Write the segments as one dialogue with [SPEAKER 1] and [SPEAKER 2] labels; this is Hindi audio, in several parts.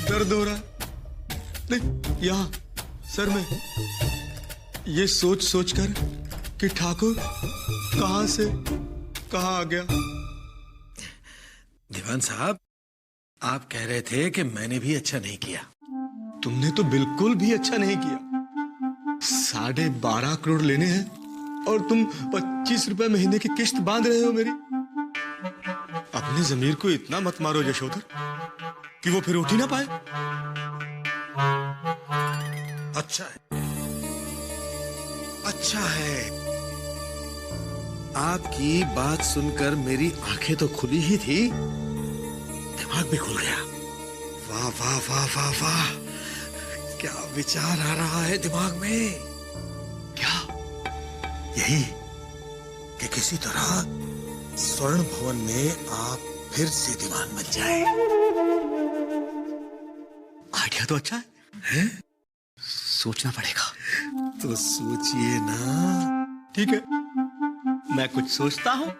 [SPEAKER 1] दर्द हो रहा है। नहीं, यहाँ सर में ये सोच सोच कर कि ठाकुर कहां से कहां आ गया।
[SPEAKER 2] दीवान साहब, आप कह रहे थे कि मैंने भी अच्छा नहीं किया।
[SPEAKER 1] तुमने तो बिल्कुल भी अच्छा नहीं किया। 12.5 करोड़ लेने हैं और तुम 25 रुपए महीने की किश्त बांध रहे हो मेरी। अपने जमीर को इतना मत मारो यशोधर कि वो फिर उठ ही ना पाए।
[SPEAKER 2] अच्छा है, अच्छा है। आपकी बात सुनकर मेरी आंखें तो खुली ही थी, दिमाग भी खुल गया। वाह वाह वाह वाह वाह, क्या विचार आ रहा है दिमाग में। क्या? यही कि किसी तरह स्वर्ण भवन में आप फिर से दीवान बन जाए।
[SPEAKER 1] आइडिया तो अच्छा है? सोचना पड़ेगा।
[SPEAKER 2] तो सोचिए ना।
[SPEAKER 1] ठीक है, मैं कुछ सोचता हूँ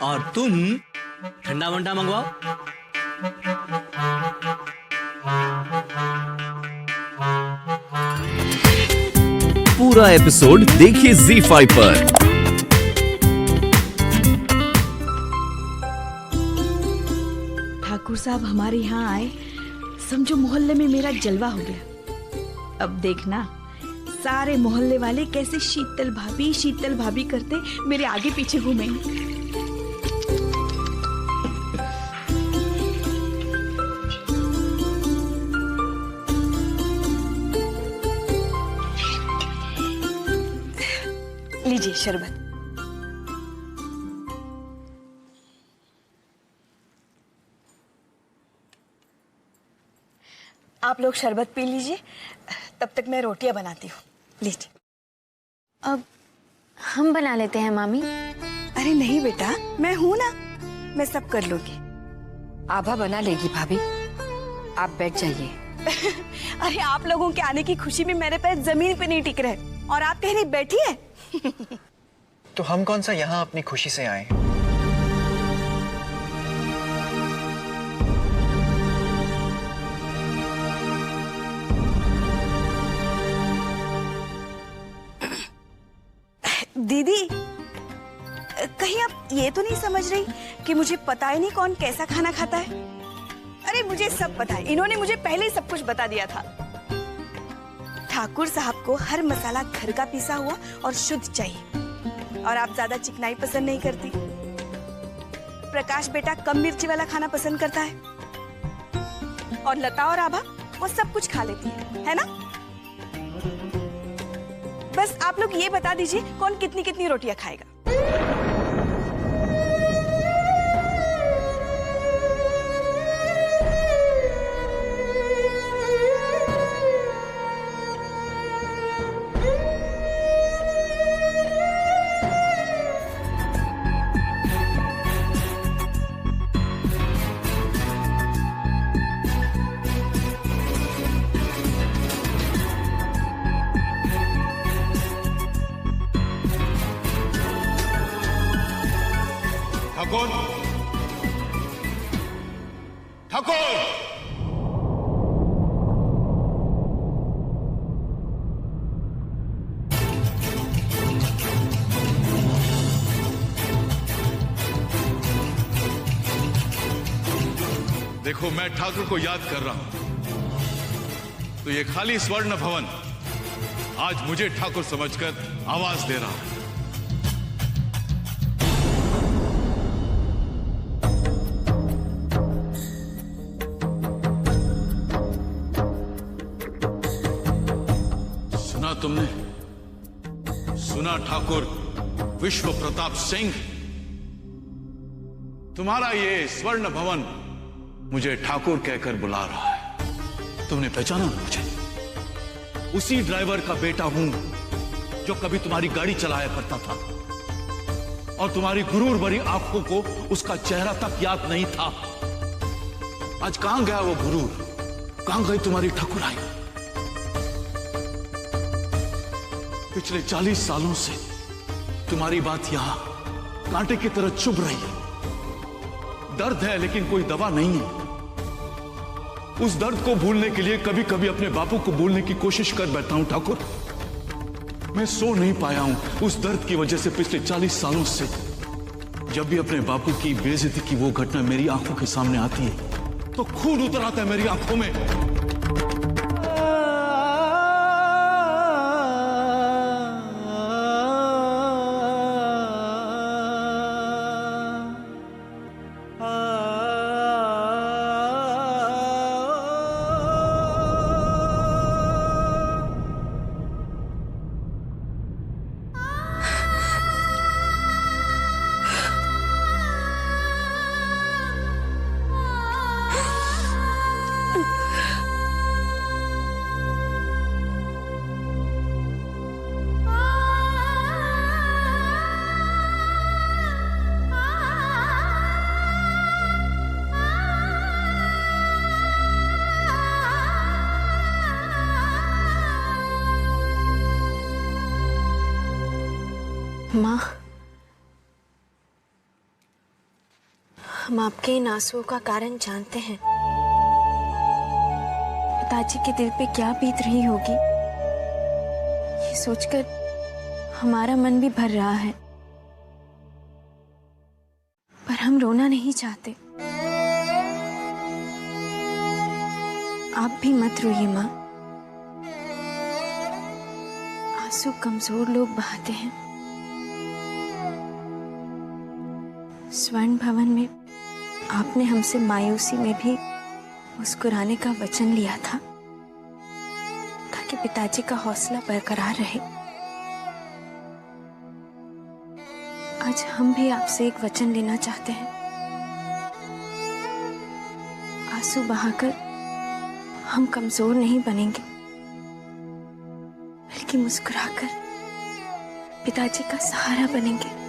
[SPEAKER 1] और तुम ठंडा वंडा मंगवाओ।
[SPEAKER 3] पूरा एपिसोड देखिए ZEE5 पर।
[SPEAKER 4] ठाकुर साहब हमारे यहाँ आए, समझो मोहल्ले में मेरा जलवा हो गया। अब देखना सारे मोहल्ले वाले कैसे शीतल भाभी करते मेरे आगे पीछे घूमेंगे। लीजिए शरबत। आप लोग शरबत पी लीजिए, तब तक मैं रोटियां बनाती हूँ। लीजिए।
[SPEAKER 5] अब हम बना लेते हैं मामी।
[SPEAKER 4] अरे नहीं बेटा, मैं हूं ना, मैं सब कर लूंगी।
[SPEAKER 6] आभा बना लेगी भाभी, आप बैठ जाइए।
[SPEAKER 4] अरे आप लोगों के आने की खुशी में मेरे पैर जमीन पे नहीं टिक रहे और आप कह रही बैठिए।
[SPEAKER 7] तो हम कौन सा यहाँ अपनी खुशी से आए?
[SPEAKER 4] दीदी, कहीं आप ये तो नहीं समझ रही कि मुझे पता ही नहीं कौन कैसा खाना खाता है? अरे मुझे सब पता है, इन्होंने मुझे पहले ही सब कुछ बता दिया था। ठाकुर साहब को हर मसाला घर का पिसा हुआ और शुद्ध चाहिए, और आप ज्यादा चिकनाई पसंद नहीं करती। प्रकाश बेटा कम मिर्ची वाला खाना पसंद करता है, और लता और आभा वो सब कुछ खा लेती है ना? बस आप लोग ये बता दीजिए कौन कितनी कितनी रोटियां खाएगा।
[SPEAKER 1] ठाकुर, ठाकुर, देखो मैं ठाकुर को याद कर रहा हूं, तो ये खाली स्वर्ण भवन आज मुझे ठाकुर समझकर आवाज दे रहा है। तुमने सुना ठाकुर विश्व प्रताप सिंह, तुम्हारा ये स्वर्ण भवन मुझे ठाकुर कहकर बुला रहा है। तुमने पहचाना ना मुझे? उसी ड्राइवर का बेटा हूं जो कभी तुम्हारी गाड़ी चलाया करता था, और तुम्हारी गुरूर भरी आंखों को उसका चेहरा तक याद नहीं था। आज कहां गया वो गुरूर? कहां गई तुम्हारी ठाकुराई? पिछले 40 सालों से तुम्हारी बात यहां कांटे की तरह चुभ रही है। दर्द है लेकिन कोई दवा नहीं है। उस दर्द को भूलने के लिए कभी कभी अपने बापू को भूलने की कोशिश कर बैठता हूं ठाकुर। मैं सो नहीं पाया हूं उस दर्द की वजह से पिछले 40 सालों से। जब भी अपने बापू की बेइज्जती की वो घटना मेरी आंखों के सामने आती है तो खून उतर आता है मेरी आंखों में।
[SPEAKER 5] माँ, हम आपके इन आंसुओं का कारण जानते हैं। पिताजी के दिल पे क्या बीत रही होगी, ये सोचकर हमारा मन भी भर रहा है, पर हम रोना नहीं चाहते। आप भी मत रोइए माँ। आंसू कमजोर लोग बहाते हैं। स्वर्ण भवन में आपने हमसे मायूसी में भी मुस्कुराने का वचन लिया था ताकि पिताजी का हौसला बरकरार रहे। आज हम भी आपसे एक वचन लेना चाहते हैं। आंसू बहाकर हम कमजोर नहीं बनेंगे, बल्कि मुस्कुराकर पिताजी का सहारा बनेंगे।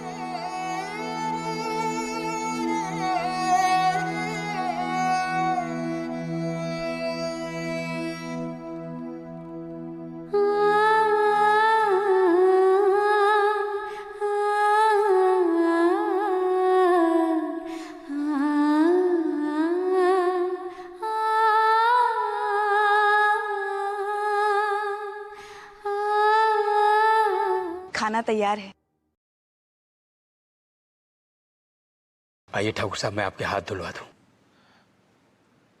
[SPEAKER 4] खाना तैयार है।
[SPEAKER 8] आइए ठाकुर साहब, मैं आपके हाथ धुलवा दूं।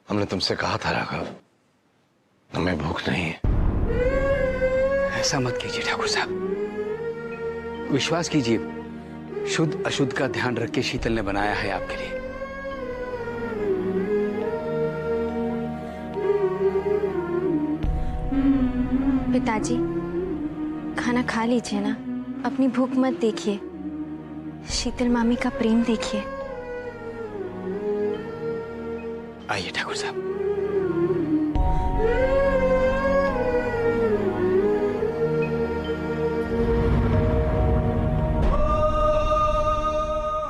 [SPEAKER 2] हमने तुमसे कहा था राघव, हमें भूख नहीं है।
[SPEAKER 8] ऐसा मत कीजिए ठाकुर साहब, विश्वास कीजिए, शुद्ध अशुद्ध का ध्यान रख के शीतल ने बनाया है आपके लिए।
[SPEAKER 5] पिताजी, खाना खा लीजिए ना, अपनी भूख मत देखिए, शीतल मामी का प्रेम देखिए।
[SPEAKER 8] आइए ठाकुर साहब।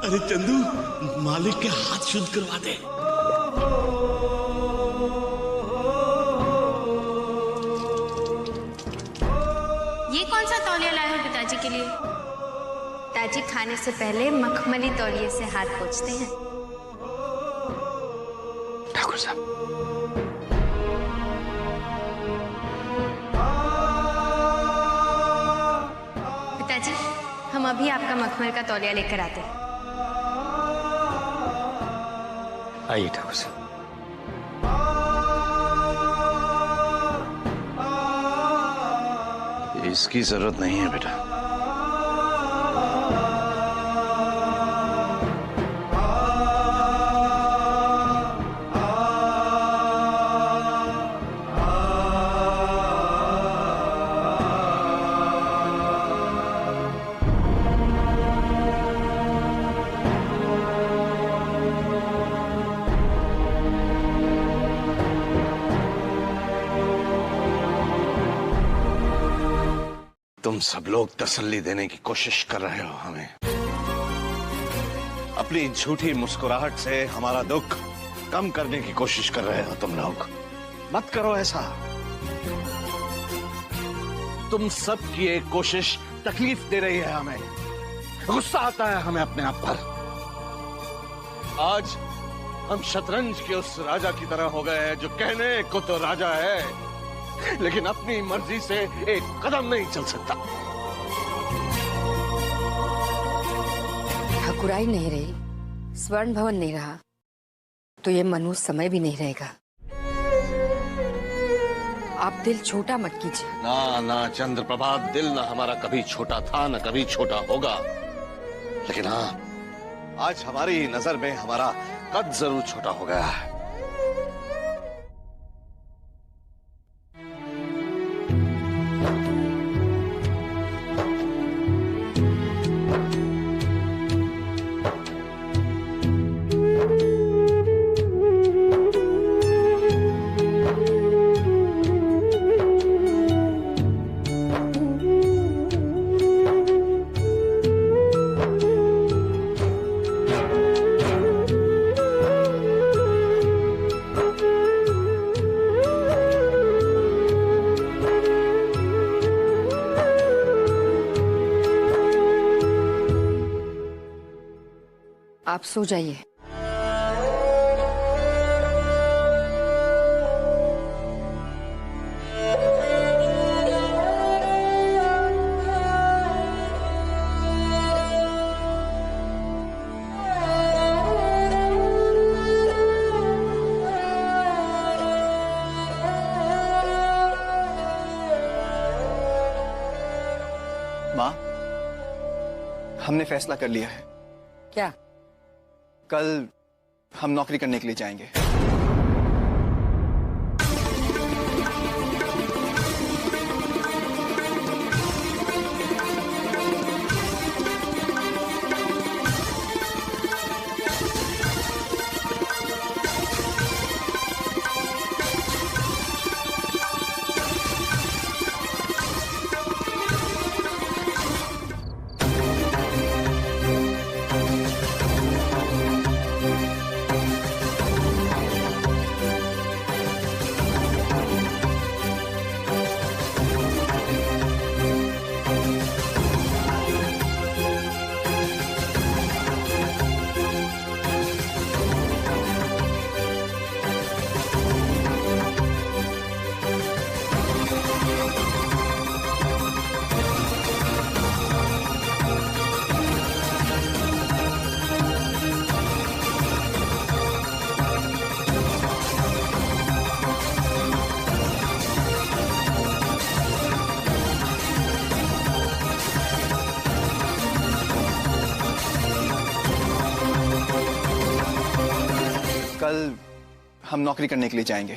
[SPEAKER 1] अरे चंदू, मालिक के हाथ शुद्ध करवा दे।
[SPEAKER 5] ये कौन सा तौलिया लाए हो पिताजी के लिए? पिताजी खाने से पहले मखमली तौलिए से हाथ पोंछते हैं।
[SPEAKER 8] ठाकुर साहब,
[SPEAKER 5] पिताजी, हम अभी आपका मखमल का तौलिया लेकर आते हैं।
[SPEAKER 8] आइए ठाकुर साहब।
[SPEAKER 2] इसकी जरूरत नहीं है बेटा। तुम सब लोग तसल्ली देने की कोशिश कर रहे हो हमें। अपनी झूठी मुस्कुराहट से हमारा दुख कम करने की कोशिश कर रहे हो तुम लोग। मत करो ऐसा। तुम सब की एक कोशिश तकलीफ दे रही है हमें। गुस्सा आता है हमें अपने आप पर।
[SPEAKER 9] हम शतरंज के उस राजा की तरह हो गए हैं जो कहने को तो राजा है, लेकिन अपनी मर्जी से एक कदम नहीं चल सकता।
[SPEAKER 6] ठाकुराई नहीं रही, स्वर्ण भवन नहीं रहा, तो ये मनुष्य समय भी नहीं रहेगा। आप दिल छोटा मत कीजिए।
[SPEAKER 9] ना ना चंद्रप्रभा, दिल ना हमारा कभी छोटा था न कभी छोटा होगा, लेकिन हाँ, आज हमारी नजर में हमारा कद जरूर छोटा हो गया है।
[SPEAKER 6] आप सो जाइए।
[SPEAKER 7] माँ, हमने फैसला कर लिया है।
[SPEAKER 6] क्या?
[SPEAKER 7] कल हम नौकरी करने के लिए जाएंगे। कल हम नौकरी करने के लिए जाएंगे।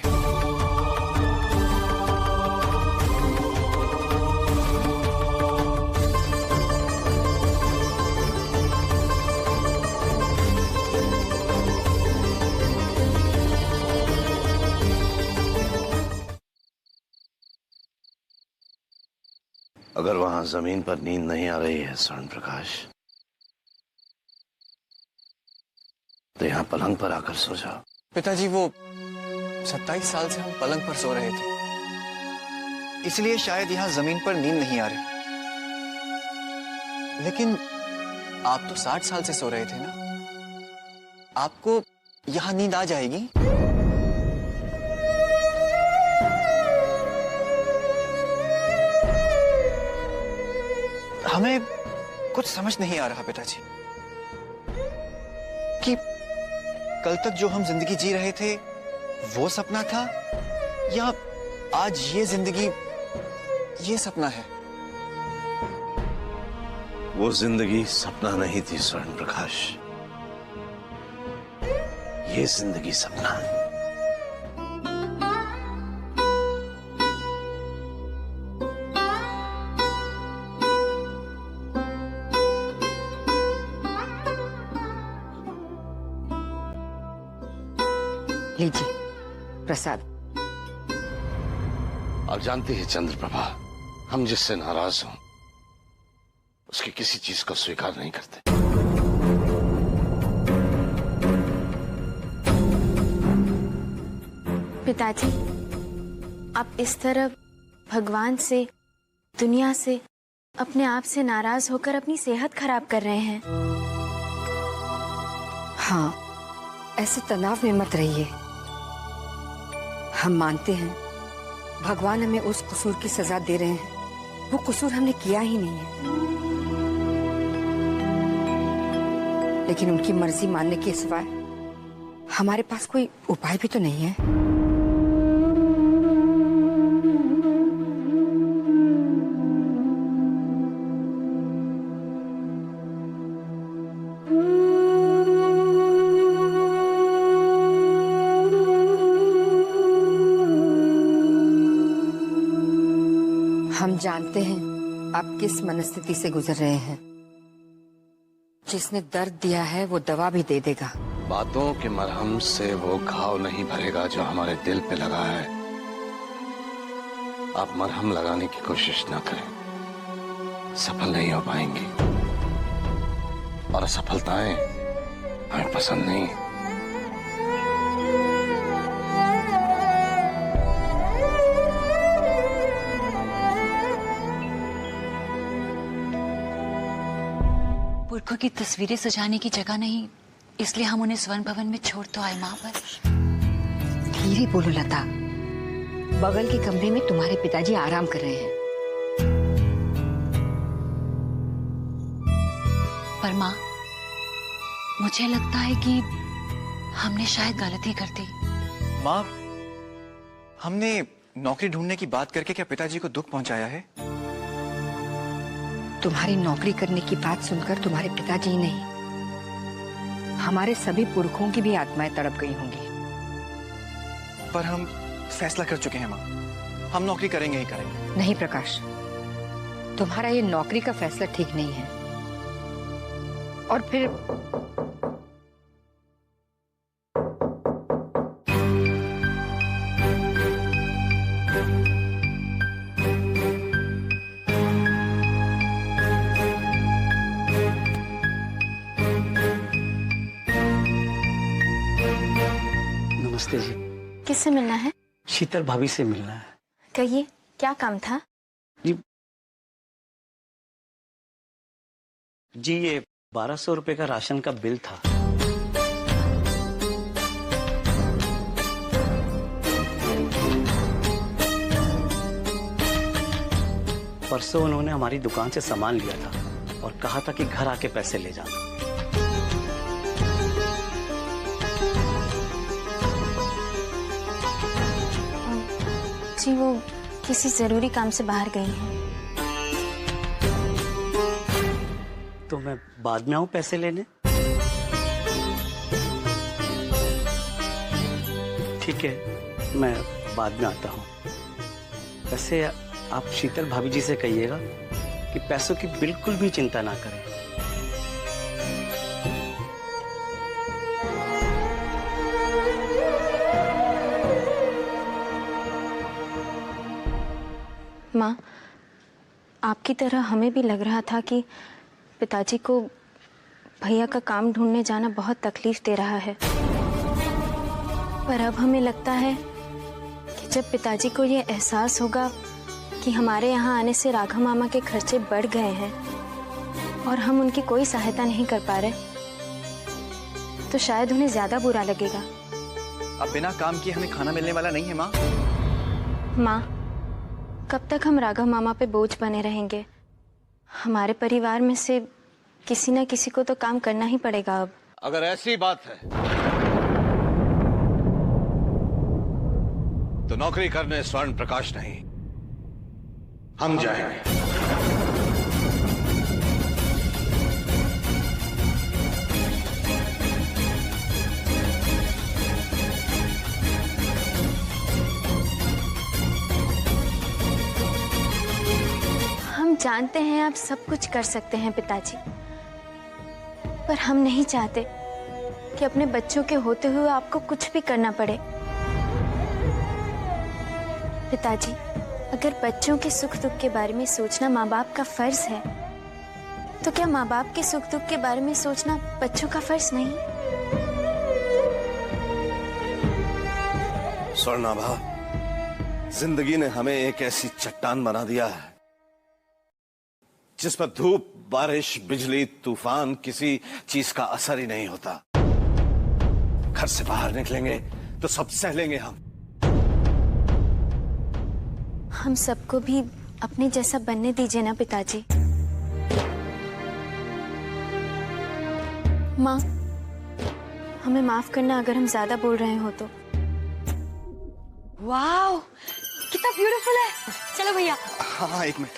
[SPEAKER 9] अगर वहां जमीन पर नींद नहीं आ रही है स्वर्ण प्रकाश, तो यहाँ पलंग पर आकर सो जाओ।
[SPEAKER 7] पिताजी, वो 27 साल से हम पलंग पर सो रहे थे, इसलिए शायद यहाँ जमीन पर नींद नहीं आ रही। लेकिन आप तो 60 साल से सो रहे थे ना, आपको यहाँ नींद आ जाएगी। हमें कुछ समझ नहीं आ रहा पिताजी कि कल तक जो हम जिंदगी जी रहे थे वो सपना था या आज ये जिंदगी ये सपना है।
[SPEAKER 9] वो जिंदगी सपना नहीं थी स्वर्ण प्रकाश, ये जिंदगी सपना है।
[SPEAKER 6] लीजिए प्रसाद।
[SPEAKER 9] आप जानती है चंद्रप्रभा, हम जिससे नाराज हों उसकी किसी चीज को स्वीकार नहीं करते।
[SPEAKER 5] पिताजी, आप इस तरह भगवान से, दुनिया से, अपने आप से नाराज होकर अपनी सेहत खराब कर रहे हैं।
[SPEAKER 6] हाँ, ऐसे तनाव में मत रहिए। हम मानते हैं भगवान हमें उस कसूर की सजा दे रहे हैं, वो कसूर हमने किया ही नहीं है, लेकिन उनकी मर्जी मानने के सिवाय हमारे पास कोई उपाय भी तो नहीं है। हम जानते हैं आप किस मनस्थिति से गुजर रहे हैं। जिसने दर्द दिया है वो दवा भी दे देगा।
[SPEAKER 9] बातों के मरहम से वो घाव नहीं भरेगा जो हमारे दिल पे लगा है। आप मरहम लगाने की कोशिश ना करें, सफल नहीं हो पाएंगी, और असफलताएं हमें पसंद नहीं।
[SPEAKER 10] पुरखों की तस्वीरें सजाने की जगह नहीं, इसलिए हम उन्हें स्वर्ण भवन में छोड़ तो आए माँ, पर
[SPEAKER 6] धीरे बोलो लता, बगल के कमरे में तुम्हारे पिताजी आराम कर रहे हैं।
[SPEAKER 10] पर माँ, मुझे लगता है कि हमने शायद गलती कर दी।
[SPEAKER 7] माँ, हमने नौकरी ढूंढने की बात करके क्या पिताजी को दुख पहुंचाया है?
[SPEAKER 6] तुम्हारी नौकरी करने की बात सुनकर तुम्हारे पिताजी ही नहीं, हमारे सभी पुरखों की भी आत्माएं तड़प गई होंगी।
[SPEAKER 7] पर हम फैसला कर चुके हैं माँ, हम नौकरी करेंगे ही करेंगे।
[SPEAKER 6] नहीं प्रकाश, तुम्हारा ये नौकरी का फैसला ठीक नहीं है। और फिर
[SPEAKER 8] नमस्ते जी।
[SPEAKER 5] किससे मिलना है?
[SPEAKER 8] शीतल भाभी से मिलना है।
[SPEAKER 5] कहिए, क्या काम था?
[SPEAKER 11] जी ये 1200 रुपए का राशन का बिल था। परसों उन्होंने हमारी दुकान से सामान लिया था और कहा था कि घर आके पैसे ले जाना।
[SPEAKER 5] जी वो किसी जरूरी काम से बाहर गई हैं।
[SPEAKER 11] तो मैं बाद में आऊं पैसे लेने? ठीक है, मैं बाद में आता हूं। वैसे आप शीतल भाभी जी से कहिएगा कि पैसों की बिल्कुल भी चिंता ना करें।
[SPEAKER 5] माँ, आपकी तरह हमें भी लग रहा था कि पिताजी को भैया का काम ढूंढने जाना बहुत तकलीफ दे रहा है, पर अब हमें लगता है कि जब पिताजी को ये एहसास होगा कि हमारे यहाँ आने से राघव मामा के खर्चे बढ़ गए हैं और हम उनकी कोई सहायता नहीं कर पा रहे, तो शायद उन्हें ज्यादा बुरा लगेगा।
[SPEAKER 7] अब बिना काम किए हमें खाना मिलने वाला नहीं है माँ।
[SPEAKER 5] माँ, कब तक हम राघव मामा पे बोझ बने रहेंगे? हमारे परिवार में से किसी न किसी को तो काम करना ही पड़ेगा अब।
[SPEAKER 9] अगर ऐसी बात है तो नौकरी करने स्वर्ण प्रकाश नहीं, हम जाएंगे।
[SPEAKER 5] हम जानते हैं आप सब कुछ कर सकते हैं पिताजी, पर हम नहीं चाहते कि अपने बच्चों के होते हुए आपको कुछ भी करना पड़े। पिताजी, अगर बच्चों के सुख दुख के बारे में सोचना माँ बाप का फर्ज है, तो क्या माँ बाप के सुख दुख के बारे में सोचना बच्चों का फर्ज नहीं?
[SPEAKER 9] स्वर्णाभा, जिंदगी ने हमें एक ऐसी चट्टान बना दिया है जिस पर धूप, बारिश, बिजली, तूफान किसी चीज का असर ही नहीं होता। घर से बाहर निकलेंगे तो सब सह लेंगे
[SPEAKER 5] हम सबको भी अपने जैसा बनने दीजिए ना पिताजी। माँ, हमें माफ करना अगर हम ज्यादा बोल रहे हो तो।
[SPEAKER 4] वाह, कितना ब्यूटीफुल है। चलो भैया।
[SPEAKER 7] हाँ, एक मिनट।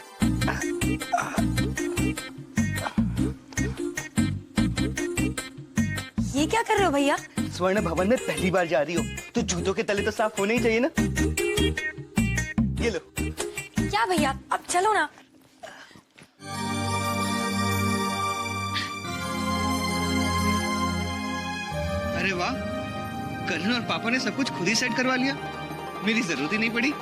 [SPEAKER 4] ये क्या कर रहे हो भैया?
[SPEAKER 11] स्वर्ण भवन में पहली बार जा रही हो तो जूतों के तले तो साफ होने ही चाहिए ना। ये लो।
[SPEAKER 4] क्या भैया, अब चलो ना।
[SPEAKER 11] अरे वाह, करण और पापा ने सब कुछ खुद ही सेट करवा लिया, मेरी जरूरत ही नहीं पड़ी।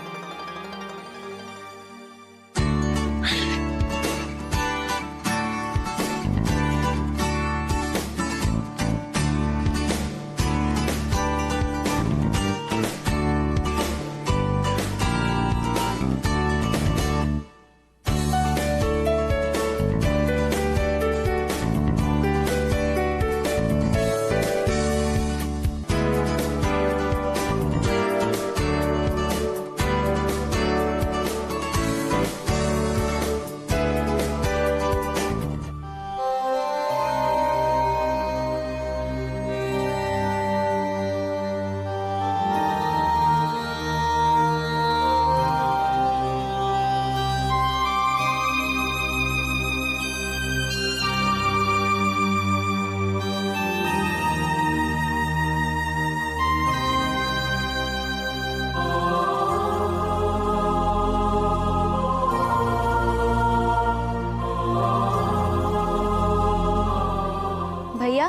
[SPEAKER 5] भैया,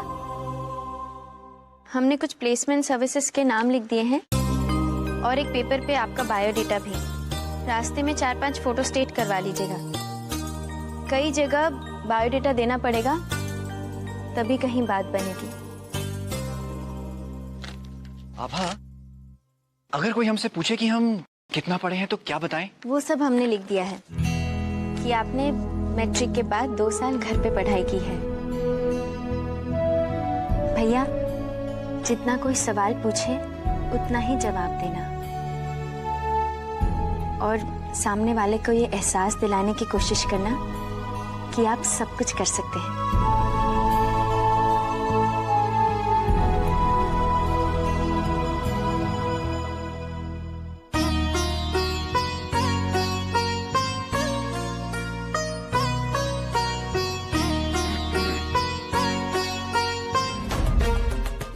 [SPEAKER 5] हमने कुछ प्लेसमेंट सर्विसेज के नाम लिख दिए हैं और एक पेपर पे आपका बायोडेटा भी। रास्ते में 4-5 फोटो स्टेट करवा लीजिएगा। कई जगह बायोडेटा देना पड़ेगा, तभी कहीं बात बनेगी।
[SPEAKER 7] आभा, अगर कोई हमसे पूछे कि हम कितना पढ़े हैं तो क्या बताएं?
[SPEAKER 5] वो सब हमने लिख दिया है कि आपने मैट्रिक के बाद 2 साल घर पे पढ़ाई की है। भैया, जितना कोई सवाल पूछे उतना ही जवाब देना और सामने वाले को ये एहसास दिलाने की कोशिश करना कि आप सब कुछ कर सकते हैं।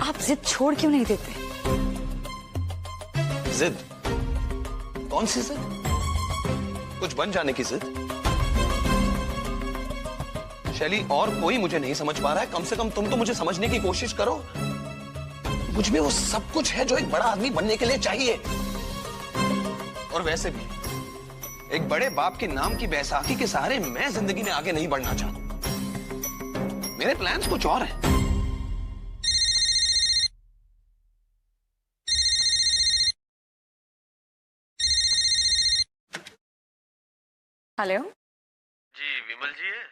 [SPEAKER 4] आप जिद छोड़ क्यों नहीं देते?
[SPEAKER 9] जिद? कौन सी जिद? कुछ बन जाने की जिद? शैली, और कोई मुझे नहीं समझ पा रहा है। कम से कम तुम तो मुझे समझने की कोशिश करो। मुझ में वो सब कुछ है जो एक बड़ा आदमी बनने के लिए चाहिए। और वैसे भी एक बड़े बाप के नाम की बैसाखी के सहारे मैं जिंदगी में आगे नहीं बढ़ना चाहता। मेरे प्लान्स कुछ और हैं।
[SPEAKER 6] हेलो
[SPEAKER 12] जी, विमल जी है?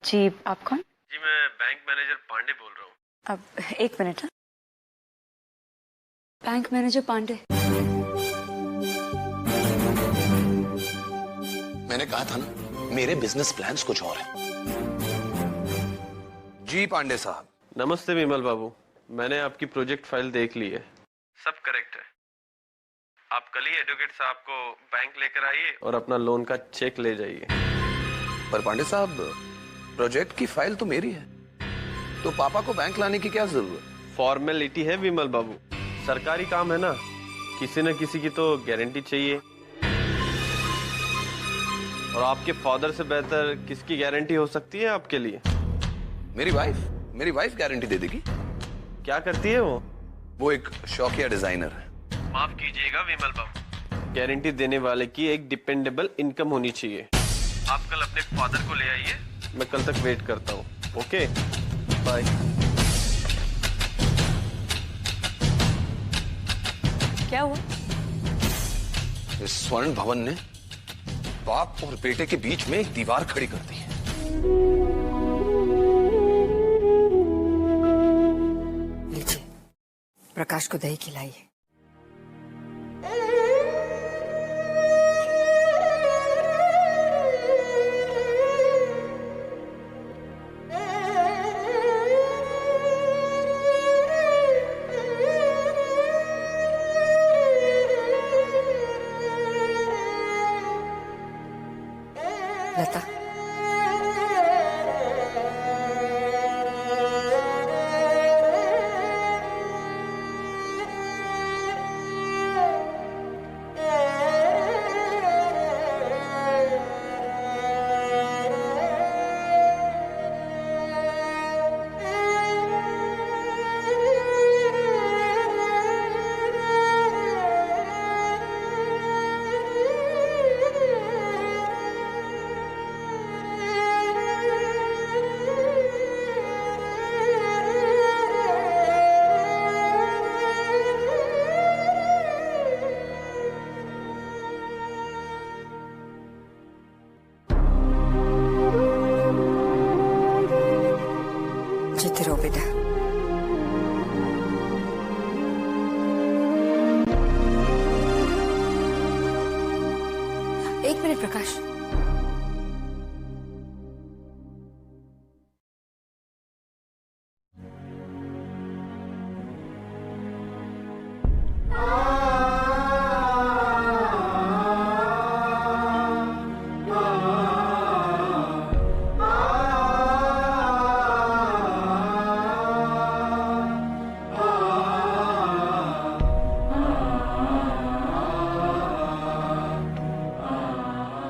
[SPEAKER 6] जी, आप कौन?
[SPEAKER 12] जी, मैं बैंक मैनेजर पांडे बोल रहा हूँ।
[SPEAKER 6] अब एक मिनट। Bank manager Pandey?
[SPEAKER 9] मैंने कहा था ना, मेरे बिजनेस प्लान्स कुछ और हैं। जी पांडे साहब।
[SPEAKER 12] नमस्ते विमल बाबू, मैंने आपकी प्रोजेक्ट फाइल देख ली है, सब करेक्ट है। आप कल ही एडवोकेट साहब को बैंक लेकर आइए और अपना लोन का चेक ले जाइए।
[SPEAKER 9] पर पांडे साहब, प्रोजेक्ट की फाइल तो मेरी है, तो पापा को बैंक लाने की क्या जरूरत?
[SPEAKER 12] फॉर्मेलिटी है विमल बाबू, सरकारी काम है ना, किसी न किसी की तो गारंटी चाहिए। और आपके फादर से बेहतर किसकी गारंटी हो सकती है आपके लिए?
[SPEAKER 9] मेरी वाइफ गारंटी दे देगी।
[SPEAKER 12] क्या करती है वो?
[SPEAKER 9] वो एक शौकिया डिजाइनर है।
[SPEAKER 12] माफ कीजिएगा विमल बाबू, गारंटी देने वाले की एक डिपेंडेबल इनकम होनी चाहिए। आप कल अपने फादर को ले आइए, मैं कल तक वेट करता हूँ। Okay, bye.
[SPEAKER 6] क्या हुआ?
[SPEAKER 9] इस स्वर्ण भवन ने बाप और बेटे के बीच में एक दीवार खड़ी कर दी है।
[SPEAKER 6] प्रकाश को दही खिलाइए। लता, जीते रहो बेटा। एक मिनट प्रकाश,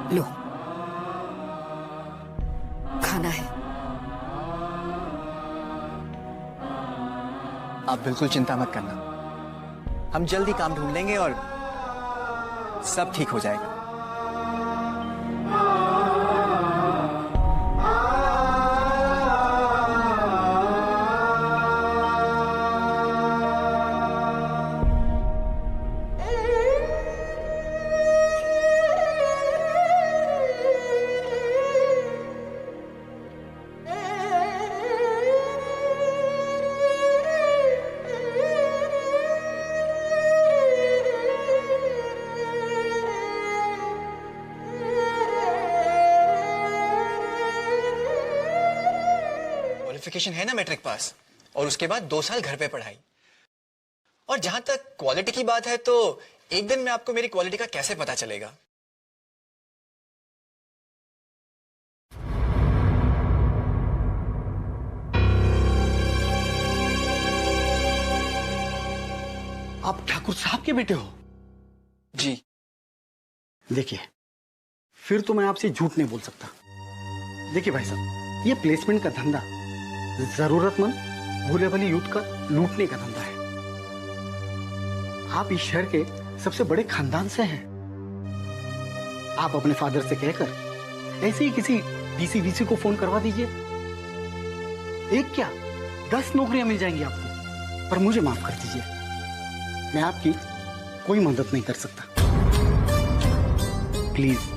[SPEAKER 6] लो खाना है।
[SPEAKER 7] आप बिल्कुल चिंता मत करना, हम जल्दी काम ढूंढ लेंगे और सब ठीक हो जाएगा। क्वालिफिकेशन है ना मैट्रिक पास, और उसके बाद 2 साल घर पे पढ़ाई। और जहां तक क्वालिटी की बात है तो एक दिन में आपको मेरी क्वालिटी का कैसे पता चलेगा?
[SPEAKER 11] आप ठाकुर साहब के बेटे हो?
[SPEAKER 7] जी।
[SPEAKER 11] देखिए, फिर तो मैं आपसे झूठ नहीं बोल सकता। देखिए भाई साहब, ये प्लेसमेंट का धंधा जरूरतमंद भोले भाले यूथ का लूटने का धंधा है। आप इस शहर के सबसे बड़े खानदान से हैं। आप अपने फादर से कहकर ऐसे ही किसी डीसी को फोन करवा दीजिए। एक क्या 10 नौकरियां मिल जाएंगी आपको। पर मुझे माफ कर दीजिए, मैं आपकी कोई मदद नहीं कर सकता। प्लीज।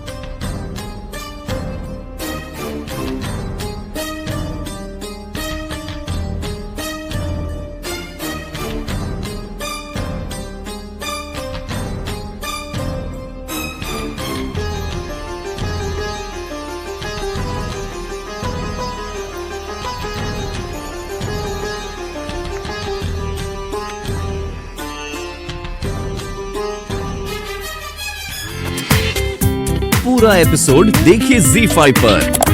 [SPEAKER 3] पूरा एपिसोड देखिए ZEE5 पर।